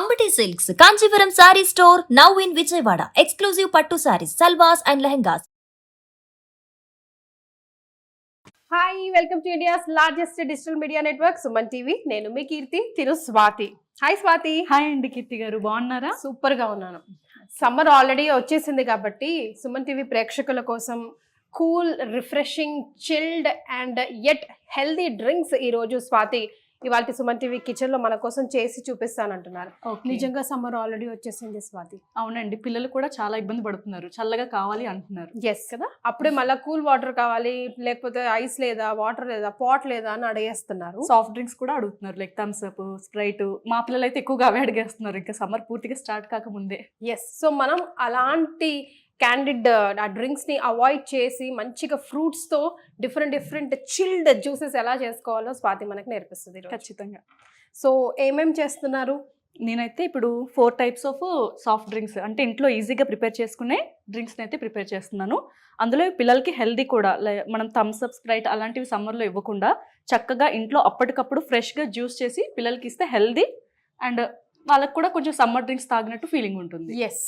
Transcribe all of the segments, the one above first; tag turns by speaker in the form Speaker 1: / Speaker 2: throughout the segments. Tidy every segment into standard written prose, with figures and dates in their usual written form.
Speaker 1: Ambati Silks, Kanchipuram Saree Store, now in Vijayawada. Exclusive Pattu Sarees, Salwas and Lehengas.
Speaker 2: Hi welcome to India's largest digital media network Suman TV. నేను మీ కీర్తి, తిరు Swathi. Hi Swathi.
Speaker 3: Hi అండి కీర్తి గారు, బాగున్నారా?
Speaker 2: Super గా ఉన్నాను. Summer already వచ్చేసింది కాబట్టి Suman TV ప్రేక్షకుల కోసం cool, refreshing, chilled and yet healthy drinks ఈ రోజు స్వాతి ఇవాళ సుమన్ టీవీ కిచెన్ లో మన కోసం చేసి చూపిస్తానంటున్నారు. నిజంగా సమ్మర్ ఆల్రెడీ వచ్చేసింది స్వాతి.
Speaker 3: అవునండి, పిల్లలు కూడా చాలా ఇబ్బంది పడుతున్నారు, చల్లగా కావాలి అంటున్నారు.
Speaker 2: ఎస్ కదా, అప్పుడే మళ్ళీ కూల్ వాటర్ కావాలి, లేకపోతే ఐస్ లేదా, వాటర్ లేదా, పాట్ లేదా అని అడిగేస్తున్నారు.
Speaker 3: సాఫ్ట్ డ్రింక్స్ కూడా అడుగుతున్నారు, లైక్ థమ్స్ అప్, స్ప్రైట్. మా పిల్లలు అయితే ఎక్కువగా అవే అడిగేస్తున్నారు, ఇంకా సమ్మర్ పూర్తిగా స్టార్ట్ కాకముందే.
Speaker 2: ఎస్, సో మనం అలాంటి క్యాండిడ్ ఆ డ్రింక్స్ ని అవాయిడ్ చేసి మంచిగా ఫ్రూట్స్ తో డిఫరెంట్ చిల్డ్ జ్యూసెస్ ఎలా చేసుకోవాలో స్వాతి మనకు నేర్పిస్తుంది
Speaker 3: ఖచ్చితంగా.
Speaker 2: సో ఏమేం చేస్తున్నారు?
Speaker 3: నేనైతే ఇప్పుడు 4 టైప్స్ ఆఫ్ సాఫ్ట్ డ్రింక్స్, అంటే ఇంట్లో ఈజీగా ప్రిపేర్ చేసుకునే డ్రింక్స్ని అయితే ప్రిపేర్ చేస్తున్నాను. అందులో పిల్లలకి హెల్దీ కూడా, మనం థమ్స్ అప్, స్ప్రైట్ అలాంటివి సమ్మర్లో ఇవ్వకుండా చక్కగా ఇంట్లో అప్పటికప్పుడు ఫ్రెష్గా జ్యూస్ చేసి పిల్లలకి ఇస్తే హెల్దీ అండ్ వాళ్ళకి కూడా కొంచెం సమ్మర్ డ్రింక్స్ తాగినట్టు ఫీలింగ్ ఉంటుంది.
Speaker 2: ఎస్,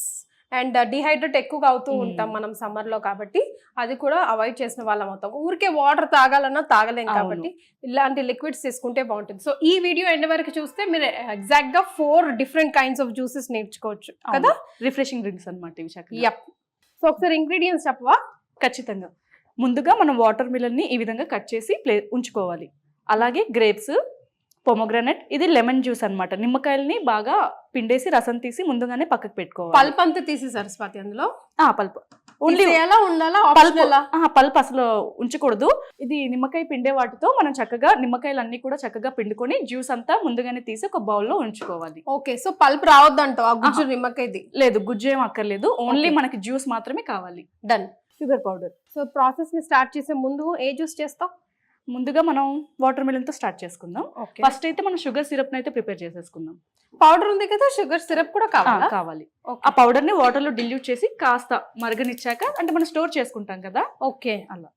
Speaker 2: అండ్ డిహైడ్రేట్ ఎక్కువగా అవుతూ ఉంటాం మనం సమ్మర్ లో, కాబట్టి అది కూడా అవాయిడ్ చేసిన వాళ్ళం అవుతాం. ఊరికే వాటర్ తాగాలన్నా తాగలేం, కాబట్టి ఇలాంటి లిక్విడ్స్ తీసుకుంటే బాగుంటుంది. సో ఈ వీడియో ఎండ్ వరకు చూస్తే మీరు ఎగ్జాక్ట్ గా 4 డిఫరెంట్ కైండ్స్ ఆఫ్ జ్యూసెస్ నేర్చుకోవచ్చు కదా.
Speaker 3: రిఫ్రెషింగ్ డ్రింక్స్ అనమాట ఇవి.
Speaker 2: యప్. సో ఒకసారి ఇంగ్రీడియంట్స్ చెప్పవా?
Speaker 3: ఖచ్చితంగా. ముందుగా మనం వాటర్ మిలన్ ని ఈ విధంగా కట్ చేసి ఉంచుకోవాలి. అలాగే గ్రేప్స్, పొమోగ్రానైట్, ఇది లెమన్ జ్యూస్ అన్నమాట. నిమ్మకాయల్ని బాగా పిండేసి రసం తీసి ముందుగానే పక్కకు పెట్టుకోవాలి.
Speaker 2: పల్ప్ అంతా తీసేసారు స్వాతి అందులో?
Speaker 3: పల్ప్ ఓన్లీ
Speaker 2: ఎలా ఉండాలా?
Speaker 3: పల్ప్ అసలు ఉంచకూడదు. ఇది నిమ్మకాయ పిండే వాటితో మనం చక్కగా నిమ్మకాయలన్నీ కూడా చక్కగా పిండుకొని జ్యూస్ అంతా ముందుగానే తీసి ఒక బౌల్లో ఉంచుకోవాలి.
Speaker 2: ఓకే, సో పల్ప్ రావద్దంటావు? గుజ్జు నిమ్మకాయది
Speaker 3: లేదు, గుజ్జు ఏం అక్కర్లేదు, ఓన్లీ మనకి జ్యూస్ మాత్రమే కావాలి.
Speaker 2: Done.
Speaker 3: Sugar powder.
Speaker 2: So process ని స్టార్ట్ చేసే ముందు ఏ జ్యూస్ చేస్తావు?
Speaker 3: ముందుగా మనం వాటర్ మిలన్ తో స్టార్ట్ చేసుకుందాం. ఫస్ట్ అయితే మనం షుగర్ సిరప్ అయితే ప్రిపేర్ చేసేసుకుందాం.
Speaker 2: పౌడర్ ఉంది కదా, షుగర్ సిరప్ కూడా
Speaker 3: కావాలి. ఆ పౌడర్ ని వాటర్ లో డిల్యూట్ చేసి కాస్త మరగనిచ్చాక, అంటే మనం స్టోర్ చేసుకుంటాం కదా.
Speaker 2: ఓకే,
Speaker 3: అలా.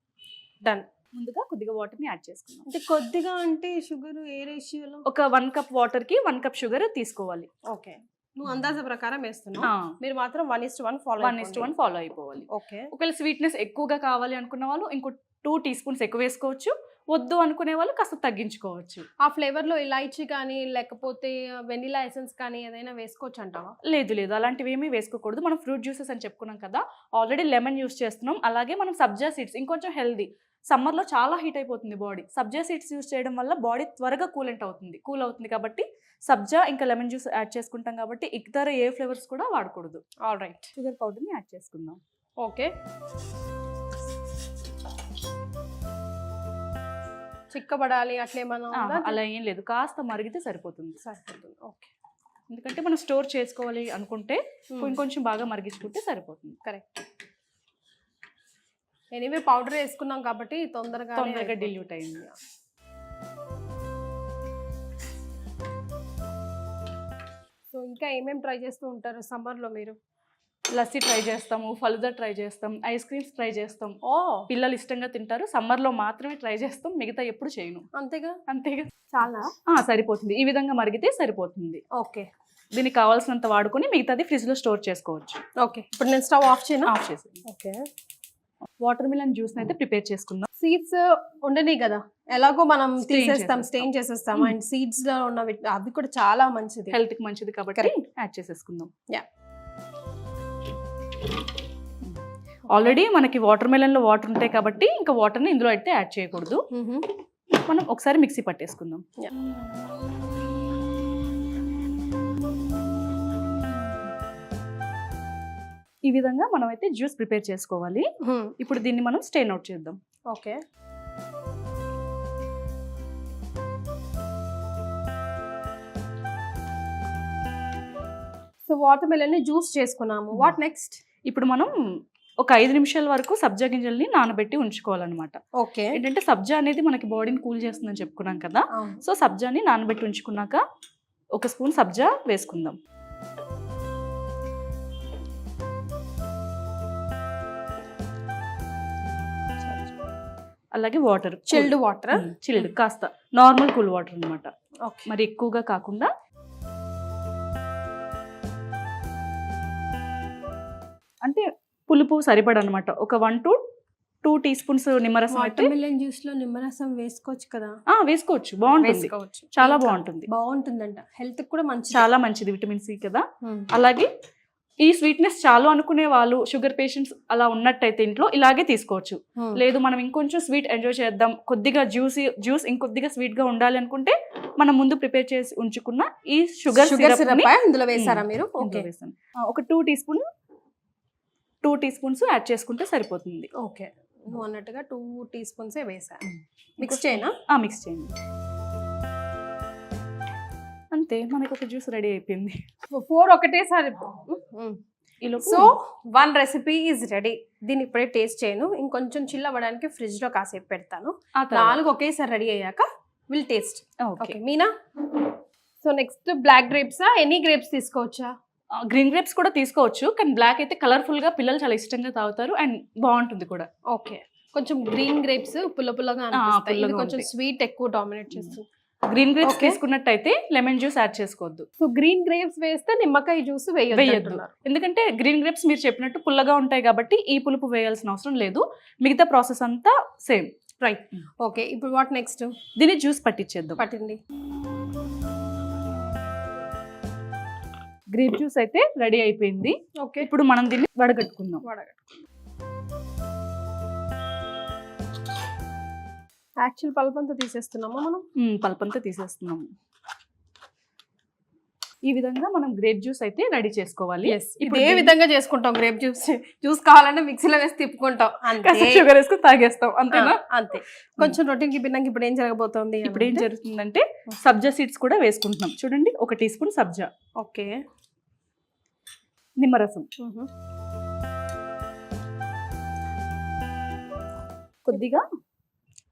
Speaker 2: డన్.
Speaker 3: ముందుగా కొద్దిగా వాటర్ ని యాడ్ చేసుకుందాం.
Speaker 2: అంటే కొద్దిగా అంటే షుగర్ ఏ రేషియోలో?
Speaker 3: ఒక 1 కప్ వాటర్ కి 1 కప్ షుగర్ తీసుకోవాలి.
Speaker 2: ఓకే, నువ్వు అందాజ ప్రకారం వేస్తున్నావు, మీరు మాత్రం 1:1
Speaker 3: ఫాలో అయిపోవాలి.
Speaker 2: ఓకే.
Speaker 3: ఒకవేళ స్వీట్నెస్ ఎక్కువగా కావాలి అనుకున్న వాళ్ళు ఇంకో 2 టీ స్పూన్స్ ఎక్కువ వేసుకోవచ్చు, వద్దు అనుకునే వాళ్ళు కాస్త తగ్గించుకోవచ్చు.
Speaker 2: ఆ ఫ్లేవర్ లో ఇలాచీ కానీ లేకపోతే వెనిలా ఎసెన్స్ కానీ ఏదైనా వేసుకోవచ్చు అంటావా?
Speaker 3: లేదు, అలాంటివి ఏమీ వేసుకోకూడదు. మనం ఫ్రూట్ జ్యూసెస్ అని చెప్పుకున్నాం కదా, ఆల్రెడీ లెమన్ యూస్ చేస్తున్నాం. అలాగే మనం సబ్జా సీడ్స్ ఇంకొంచెం హెల్దీ. సమ్మర్ లో చాలా హీట్ అయిపోతుంది బాడీ, సబ్జా సీడ్స్ యూస్ చేయడం వల్ల బాడీ త్వరగా కూల్ అవుతుంది. కాబట్టి సబ్జా ఇంకా లెమన్ జ్యూస్ యాడ్ చేసుకుంటాం కాబట్టి ఇతర ఏ ఫ్లేవర్స్ కూడా వాడకూడదు.
Speaker 2: All right.
Speaker 3: షుగర్ పౌడర్ ని యాడ్ చేసుకుందాం.
Speaker 2: ఓకే, చిక్కబడాలి అట్లేమన్నా?
Speaker 3: అలా ఏం లేదు, కాస్త మరిగితే సరిపోతుంది.
Speaker 2: ఓకే,
Speaker 3: ఎందుకంటే మనం స్టోర్ చేసుకోవాలి అనుకుంటే ఇంకొంచెం బాగా మరిగించుకుంటే సరిపోతుంది.
Speaker 2: కరెక్ట్. ఎనీవే పౌడర్ వేసుకున్నాం కాబట్టి తొందరగా
Speaker 3: డిల్యూట్ అయింది.
Speaker 2: సో ఇంకా ఏమేమి ట్రై చేస్తూ ఉంటారు సమ్మర్ లో మీరు?
Speaker 3: లస్సీ ట్రై చేస్తాము, ఫలుదా ట్రై చేస్తాం, ఐస్ క్రీమ్స్ ట్రై చేస్తాం. పిల్లలు ఇష్టంగా తింటారు, సమ్మర్ లో మాత్రమే ట్రై చేస్తాం, మిగతా ఎప్పుడు చేయను.
Speaker 2: అంతేగా
Speaker 3: చాలా సరిపోతుంది. ఈ విధంగా మరిగితే సరిపోతుంది.
Speaker 2: ఓకే,
Speaker 3: దీనికి కావాల్సినంత వాడుకొని మిగతాది ఫ్రిడ్జ్ లో స్టోర్ చేసుకోవచ్చు.
Speaker 2: ఓకే, ఇప్పుడు నేను స్టవ్ ఆఫ్
Speaker 3: చేసి
Speaker 2: ఓకే,
Speaker 3: వాటర్ మిలన్ జ్యూస్ అయితే ప్రిపేర్ చేసుకుందాం.
Speaker 2: సీడ్స్ ఉండని కదా, ఎలాగో మనం తీసేస్తాం, స్టెయిన్ చేసేస్తాం. అండ్ సీడ్స్ లో ఉన్నవి అవి కూడా చాలా మంచిది,
Speaker 3: హెల్త్ కి మంచిది కాబట్టి యాడ్ చేసేసుకుందాం. ఆల్రెడీ మనకి వాటర్ మిలన్ లో వాటర్ ఉంటాయి కాబట్టి ఇంకా వాటర్ ని ఇందులో అయితే యాడ్ చేయకూడదు. మనం ఒకసారి మిక్సీ పట్టేసుకుందాం. ఈ విధంగా మనం అయితే జ్యూస్ ప్రిపేర్ చేసుకోవాలి. ఇప్పుడు దీన్ని మనం స్టెయిన్ అవుట్ చేద్దాం.
Speaker 2: ఓకే, సో వాటర్ మిలన్ ని జ్యూస్ చేసుకున్నాము. What next?
Speaker 3: ఇప్పుడు మనం ఒక 5 నిమిషాల వరకు సబ్జా గింజల్ని నానబెట్టి ఉంచుకోవాలన్నమాట.
Speaker 2: ఓకే,
Speaker 3: ఏంటంటే సబ్జా అనేది మనకి బాడీని కూల్ చేస్తుందని చెప్పుకున్నాం కదా. సో సబ్జాని నానబెట్టి ఉంచుకున్నాక 1 స్పూన్ సబ్జా వేసుకుందాం. అలాగే వాటర్, చిల్డ్ కాస్త నార్మల్ కూల్ వాటర్ అనమాట, మరి ఎక్కువగా కాకుండా. పులుపు సరిపడనమాట. ఒక 1 to 2 teaspoons నిమ్మరసం అయితే
Speaker 2: వాటర్ మిలన్ జ్యూస్ లో నిమ్మరసం వేసుకోవచ్చు కదా?
Speaker 3: వేసుకోవచ్చు, బాగుంటుంది, చాలా బాగుంటుంది.
Speaker 2: బాగుంటుందంట, హెల్త్ కూడా మంచి,
Speaker 3: చాలా మంచిది, విటమిన్ సి కదా. అలాగే ఈ స్వీట్నెస్ చాలు అనుకునే వాళ్ళు, షుగర్ పేషెంట్స్ అలా ఉన్నట్టయితే ఇంట్లో ఇలాగే తీసుకోవచ్చు. లేదు మనం ఇంకొంచెం స్వీట్ ఎంజాయ్ చేద్దాం, కొద్దిగా జ్యూస్ ఇంకొద్దిగా స్వీట్ గా ఉండాలి అనుకుంటే మనం ముందు ప్రిపేర్ చేసి ఉంచుకున్న ఈ షుగర్ సిరప్
Speaker 2: ఇందులో వేసారా మీరు?
Speaker 3: వేసాను. ఒక 2 teaspoons యాడ్ చేసుకుంటే సరిపోతుంది.
Speaker 2: ఓకే, నువ్వు అన్నట్టుగా 2 teaspoons వేసాను. మిక్స్ చేయనా?
Speaker 3: మిక్స్ చేయండి. అంతే, మనకు ఒక జ్యూస్ రెడీ అయిపోయింది.
Speaker 2: 4 ఒకటేసారి. So 1 recipe is ready. దీన్ని ఇప్పుడే టేస్ట్ చేయను, ఇంకొంచెం చిల్ అవ్వడానికి ఫ్రిడ్జ్ లో కాసేపు పెడతాను. 4 ఒకేసారి రెడీ అయ్యాక will taste. Okay Meena? So next black గ్రేప్సా, ఎనీ గ్రేప్స్ తీసుకోవచ్చా?
Speaker 3: గ్రీన్ గ్రేప్స్ కూడా తీసుకోవచ్చు, కానీ బ్లాక్ అయితే కలర్ఫుల్ గా పిల్లలు చాలా ఇష్టంగా తాగుతారు అండ్ బాగుంటుంది కూడా.
Speaker 2: ఓకే, కొంచెం గ్రీన్ గ్రేప్స్ పుల్లగా అనిపిస్తాయి, ఇది కొంచెం స్వీట్ ఎక్కువ డామినేట్ చేస్తుంది.
Speaker 3: గ్రీన్ గ్రేప్స్ తీసుకున్నట్టయితే లెమన్ జ్యూస్ యాడ్ చేసుకోవద్దు.
Speaker 2: సో గ్రీన్ గ్రేప్స్ వేస్తే నిమ్మకాయ జ్యూస్ వేయొద్దు,
Speaker 3: ఎందుకంటే గ్రీన్ గ్రేప్స్ మీరు చెప్పినట్టు పుల్లగా ఉంటాయి కాబట్టి ఈ పులుపు వేయాల్సిన అవసరం లేదు. మిగతా ప్రాసెస్ అంతా సేమ్.
Speaker 2: రైట్. ఓకే, ఇప్పుడు వాట్ నెక్స్ట్?
Speaker 3: దీన్ని జ్యూస్ పట్టించేద్దాం.
Speaker 2: పట్టింది.
Speaker 3: గ్రేప్ జ్యూస్ అయితే రెడీ అయిపోయింది.
Speaker 2: ఓకే,
Speaker 3: ఇప్పుడు మనం దీన్ని వడగట్టుకుందాం.
Speaker 2: యాక్చువల్ పల్పంతా తీసేస్తున్నామా మనం?
Speaker 3: పల్పంతా తీసేస్తున్నాము. ఈ విధంగా మనం గ్రేప్ జ్యూస్ అయితే రెడీ చేసుకోవాలి.
Speaker 2: ఇప్పుడు ఏ విధంగా చేసుకుంటాం? గ్రేప్ జ్యూస్ కావాలంటే మిక్సీలో వేసి తిప్పుకుంటాం,
Speaker 3: షుగర్ వేసుకుని తాగేస్తాం, అంతేనా?
Speaker 2: అంతే. కొంచెం రొటీన్ కి భిన్నంగా ఇప్పుడు ఏం జరగబోతోంది?
Speaker 3: ఇప్పుడు ఏం జరుగుతుందంటే సబ్జా సీడ్స్ కూడా వేసుకుంటున్నాం. చూడండి, 1 teaspoon సబ్జా.
Speaker 2: ఓకే,
Speaker 3: నిమ్మరసం కొద్దిగా,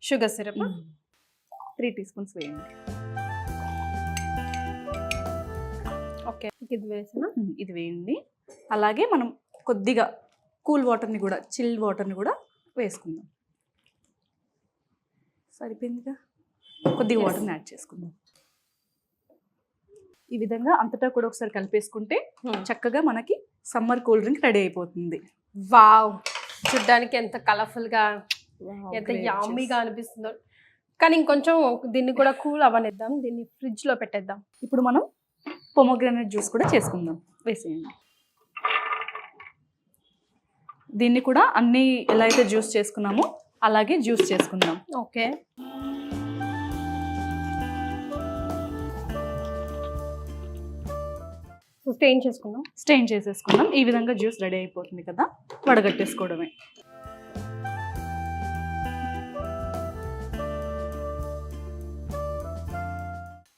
Speaker 2: షుగర్ సిరప్
Speaker 3: 3 teaspoons వేయండి.
Speaker 2: ఓకే, ఇది వేసిన,
Speaker 3: ఇది వేయండి. అలాగే మనం కొద్దిగా కూల్ వాటర్ని కూడా, చిల్ వాటర్ని కూడా వేసుకుందాం. సరిపోయిందిగా, కొద్దిగా వాటర్ని యాడ్ చేసుకుందాం. ఈ విధంగా అంతటా కూడా ఒకసారి కలిపేసుకుంటే చక్కగా మనకి సమ్మర్ కూల్ డ్రింక్ రెడీ అయిపోతుంది.
Speaker 2: వావ్, చూడ్డానికి ఎంత కలర్ఫుల్ గా, ఎంత యామ్మీగా అనిపిస్తుందో. కానీ ఇంకొంచెం దీన్ని కూడా కూల్ అవ్వనిద్దాం, దీన్ని ఫ్రిడ్జ్ లో పెట్టేద్దాం.
Speaker 3: ఇప్పుడు మనం పొమోగ్రానేట్ జ్యూస్ కూడా చేసుకుందాం. వేసేయండి. దీన్ని కూడా అన్ని ఎలా అయితే జ్యూస్ చేసుకున్నామో అలాగే జ్యూస్ చేసుకుందాం.
Speaker 2: ఓకే, స్టెయిన్
Speaker 3: చేసేసుకుందాం. ఈ విధంగా జ్యూస్ రెడీ అయిపోతుంది కదా, వడగట్టేసుకోవడమే.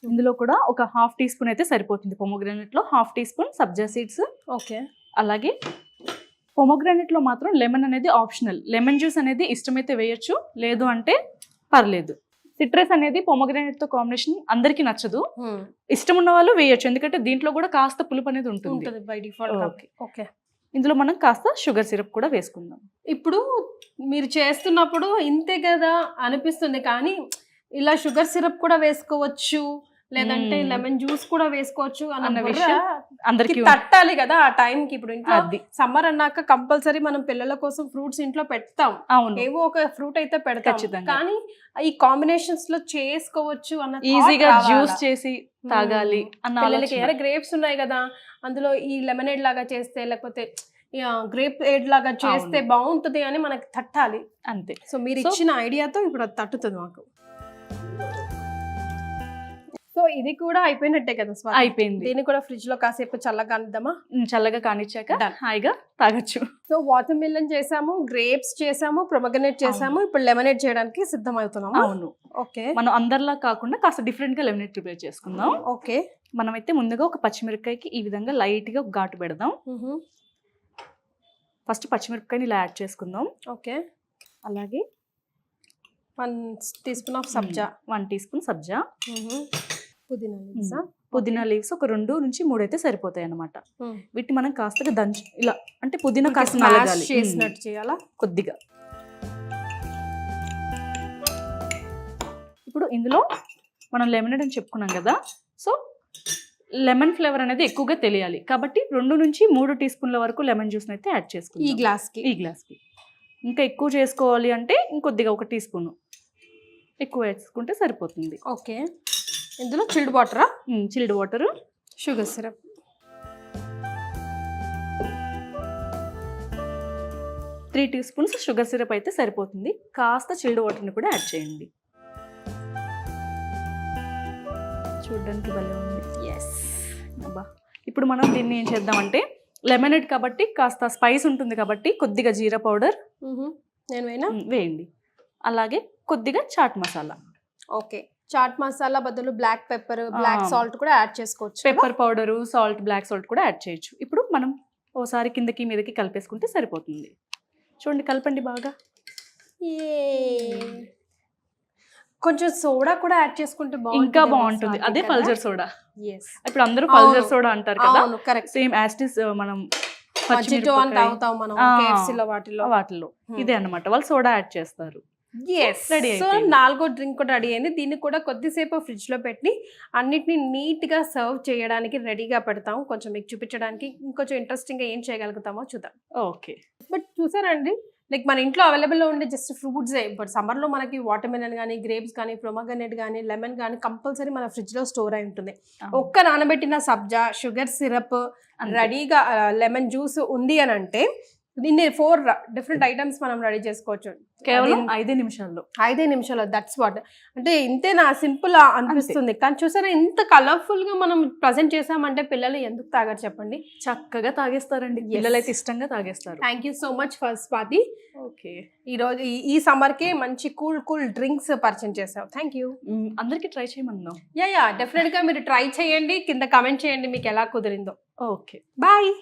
Speaker 3: ఇందులో కూడా ఒక 1/2 teaspoon అయితే సరిపోతుంది. పొమోగ్రానేట్ లో 1/2 teaspoon సబ్జా సీడ్స్.
Speaker 2: ఓకే,
Speaker 3: అలాగే పొమోగ్రానేట్ లో మాత్రం లెమన్ అనేది ఆప్షనల్. లెమన్ జ్యూస్ అనేది ఇష్టమైతే వేయొచ్చు, లేదు అంటే పర్లేదు. సిట్రస్ అనేది పొమోగ్రానేట్ తో కాంబినేషన్ అందరికి నచ్చదు, ఇష్టం ఉన్న వాళ్ళు వేయొచ్చు, ఎందుకంటే దీంట్లో కూడా కాస్త పులుపు అనేది ఉంటుంది.
Speaker 2: ఓకే,
Speaker 3: ఇందులో మనం కాస్త షుగర్ సిరప్ కూడా వేసుకుందాం.
Speaker 2: ఇప్పుడు మీరు చేస్తున్నప్పుడు ఇంతే కదా అనిపిస్తుంది, కానీ ఇలా షుగర్ సిరప్ కూడా వేసుకోవచ్చు, లేదంటే లెమన్ జ్యూస్ కూడా వేసుకోవచ్చు అన్న విషయం అందరికి తట్టాలి కదా ఆ టైంకి. ఇప్పుడు ఇంట్లో సమ్మర్ అన్నాక కంపల్సరీ మనం పిల్లల కోసం ఫ్రూట్స్ ఇంట్లో పెడతాం, ఏవో ఒక ఫ్రూట్ అయితే పెడతాం, కానీ ఈ కాంబినేషన్స్ లో చేసుకోవచ్చు అన్న,
Speaker 3: ఈజీగా జ్యూస్ చేసి తాగాలి అన్న.
Speaker 2: పిల్లలకి ఏమైనా గ్రేప్స్ ఉన్నాయి కదా, అందులో ఈ లెమనేడ్ లాగా చేస్తే, లేకపోతే గ్రేప్ ఎయిడ్ లాగా చేస్తే బాగుంటుంది అని మనకి తట్టాలి,
Speaker 3: అంతే.
Speaker 2: సో మీరు ఇచ్చిన ఐడియాతో ఇప్పుడు అది తట్టుతుంది మాకు. సో ఇది కూడా అయిపోయినట్టే కదా?
Speaker 3: అయిపోయింది.
Speaker 2: దీన్ని కూడా ఫ్రిడ్జ్ లో కాసేపు చల్లగా కానిద్దామా?
Speaker 3: చల్లగా కానిచ్చాక హాయిగా తాగొచ్చు.
Speaker 2: సో వాటర్ మిలన్ చేసాము, గ్రేప్స్ చేసాము, ప్రొమోగ్రనేట్ చేసాము, ఇప్పుడు లెమనేడ్ చేయడానికి సిద్ధం అవుతున్నాము.
Speaker 3: అవును.
Speaker 2: ఓకే,
Speaker 3: మనం అందరిలా కాకుండా కాస్త డిఫరెంట్ గా లెమనేడ్ ప్రిపేర్ చేసుకుందాం.
Speaker 2: ఓకే,
Speaker 3: మనమైతే ముందుగా ఒక పచ్చిమిరపకాయకి ఈ విధంగా లైట్ గా ఘాటు పెడదాం. ఫస్ట్ పచ్చిమిరపకాయని ఇలా యాడ్ చేసుకుందాం.
Speaker 2: ఓకే,
Speaker 3: అలాగే
Speaker 2: 1 teaspoon ఆఫ్ సబ్జా,
Speaker 3: 1 teaspoon సబ్జా,
Speaker 2: పుదీనా
Speaker 3: లీవ్స్ ఒక 2 నుంచి 3 అయితే సరిపోతాయి అన్నమాట. వీటిని మనం కాస్త దంచి ఇలా, అంటే పుదీనా కాస్త నలగాలి
Speaker 2: చేసినట్టు చేయాలా
Speaker 3: కొద్దిగా. ఇప్పుడు ఇందులో మనం లెమనేడ్ అని చెప్పుకున్నాం కదా, సో లెమన్ ఫ్లేవర్ అనేది ఎక్కువగా తెలియాలి కాబట్టి 2 నుంచి 3 టీ స్పూన్ల వరకు లెమన్ జ్యూస్ని అయితే యాడ్
Speaker 2: ఈ
Speaker 3: చేసుకుంటాం
Speaker 2: గ్లాస్కి.
Speaker 3: ఈ గ్లాస్కి. ఇంకా ఎక్కువ చేసుకోవాలి అంటే ఇంకొద్దిగా 1 టీ స్పూన్ ఎక్కువ వేసుకుంటే సరిపోతుంది.
Speaker 2: ఓకే, ఇందులో చిల్డ్ వాటరా?
Speaker 3: Chilled water,
Speaker 2: sugar syrup.
Speaker 3: 3 teaspoons sugar syrup అయితే సరిపోతుంది. కాస్త చిల్డ్ వాటర్ని కూడా యాడ్ చేయండి. చూడడానికి భలే ఉంది.
Speaker 2: ఎస్.
Speaker 3: అబ్బా, ఇప్పుడు మనం దీన్ని ఏం చేద్దామంటే లెమనేడ్ కాబట్టి కాస్త స్పైస్ ఉంటుంది కాబట్టి కొద్దిగా జీరా పౌడర్
Speaker 2: నేను వేయనా?
Speaker 3: వేయండి. అలాగే కొద్దిగా చాట్ మసాలా.
Speaker 2: ఓకే, చాట్ మసాలా బదులు బ్లాక్ పెప్పర్, బ్లాక్ సాల్ట్ కూడా యాడ్ చేసుకోవచ్చు.
Speaker 3: Pepper powder, salt, black salt కూడా యాడ్ చేయొచ్చు. ఇప్పుడు మనం ఓసారి కిందకి మీదకి కలిపేసుకుంటే సరిపోతుంది. చూడండి, కలపండి బాగా.
Speaker 2: కొంచెం సోడా కూడా యాడ్ చేసుకుంటే
Speaker 3: ఇంకా బాగుంటుంది. అదే పల్జర్ సోడా.
Speaker 2: ఎస్,
Speaker 3: ఇప్పుడు అందరూ పల్జర్ సోడా అంటారు కదా,
Speaker 2: అవును కరెక్ట్.
Speaker 3: సేమ్ యాస్టిస్ మనం
Speaker 2: మజిటో అని తాగుతాం మనం KFC లో వాటిలో.
Speaker 3: ఇదే అన్నమాట, వాళ్ళు సోడా యాడ్ చేస్తారు. రెడీ
Speaker 2: సో 4వ డ్రింక్ కూడా రెడీ అయింది. దీన్ని కూడా కొద్దిసేపు ఫ్రిడ్జ్ లో పెట్టి అన్నిటిని నీట్ గా సర్వ్ చేయడానికి రెడీగా పెడతాం. కొంచెం మీకు చూపించడానికి ఇంకొంచెం ఇంట్రెస్టింగ్ గా ఏం చేయగలుగుతామో చూద్దాం.
Speaker 3: ఓకే,
Speaker 2: బట్ చూసారండి, లైక్ మన ఇంట్లో అవైలబుల్లో ఉండే జస్ట్ ఫ్రూట్స్. ఇప్పుడు సమ్మర్లో మనకి వాటర్ మెలన్ కానీ, గ్రేప్స్ కానీ, ప్రొమగనేట్ కానీ, లెమన్ కానీ కంపల్సరీ మన ఫ్రిడ్జ్లో స్టోర్ అయి ఉంటుంది. ఒక్క నానబెట్టిన సబ్జా, షుగర్ సిరప్, రెడీగా లెమన్ జ్యూస్ ఉంది అని అంటే దీన్ని 4 డిఫరెంట్ ఐటమ్స్ మనం రెడీ చేసుకోవచ్చు
Speaker 3: కేవలం 5 నిమిషాల్లో.
Speaker 2: 5 నిమిషాలు. That's what. అంటే ఇంతేనా సింపుల్ అనిపిస్తుంది, కానీ చూసారా ఇంత కలర్ఫుల్ గా మనం ప్రజెంట్ చేసామంటే పిల్లలు ఎందుకు తాగారు చెప్పండి?
Speaker 3: చక్కగా తాగేస్తారండి, పిల్లలైతే ఇష్టంగా తాగేస్తారు.
Speaker 2: Thank you so much for Swathi.
Speaker 3: Okay,
Speaker 2: ఈ రోజు ఈ సమ్మర్ కి మంచి కూల్ డ్రింక్స్ పరిచయం చేసావు. Thank you.
Speaker 3: అందరికి ట్రై చేయమన్నాం.
Speaker 2: యా డెఫినెట్ గా మీరు ట్రై చేయండి, కింద కమెంట్ చేయండి మీకు ఎలా కుదిరిందో.
Speaker 3: Okay,
Speaker 2: bye.